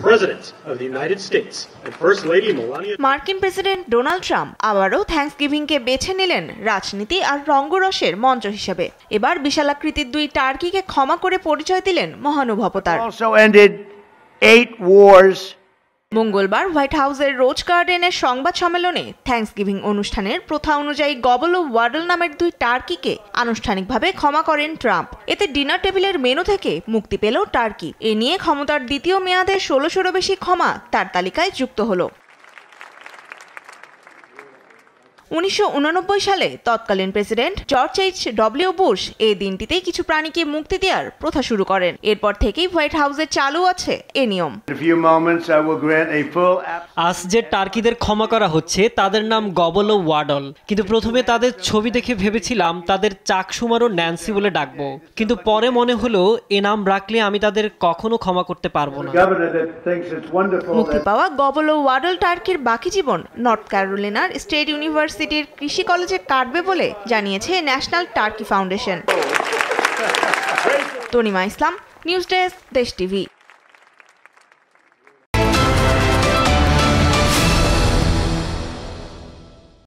President of the United States and First Lady Melania. মার্কিন president Donald Trump আবারও থ্যাঙ্কসগিভিংকে বেছে নিলেন রাজনীতি আর রঙ্গরসের মঞ্চ হিসেবে। এবার বিশালাকৃতির 2 টার্কিকে ক্ষমা করে পরিচয় দিলেন মহানুভবতার। মঙ্গলবার হোয়াইট হাউসের রোজ গার্ডেনের সংবাদ সম্মেলনে থ্যাঙ্কসগিভিং অনুষ্ঠানের প্রথা অনুযায়ী গবল ও ওয়াডল নামের 2 টার্কিকে আনুষ্ঠানিকভাবে ক্ষমা করেন ট্রাম্প। এতে ডিনার টেবিলের মেনু থেকে মুক্তি পেল টার্কি। এ নিয়ে ক্ষমতার দ্বিতীয় মেয়াদে 1600-রও বেশি ক্ষমা তার তালিকায় যুক্ত হলো। 1989 সালে তৎকালীন প্রেসিডেন্ট জর্জ H.W. বুশ এই দিনটিতে কিছু প্রাণীকে মুক্তি দেওয়ার প্রথা শুরু করেন। এরপর থেকেই হোয়াইট হাউসে চালু আছে এ নিয়ম। আজ যে টার্কিদের ক্ষমা করা হচ্ছে তাদের নাম গবল ও ওয়াডল, কিন্তু প্রথমে তাদের ছবি দেখে ভেবেছিলাম তাদের চাকসুমার ও ন্যান্সি বলে ডাকবো, কিন্তু পরে মনে হলো এ নাম রাখলে আমি তাদের কখনো ক্ষমা করতে পারবো না। মুক্তি পাওয়া গবল ও ওয়াডল টার্কির বাকি জীবন নর্থ ক্যারোলিনার স্টেট ইউনিভার্সিটির কৃষি কলেজে কাটবে বলে জানিয়েছে ন্যাশনাল টার্কি ফাউন্ডেশন। তনিমা ইসলাম, নিউজ ডেস্ক, দেশ টিভি।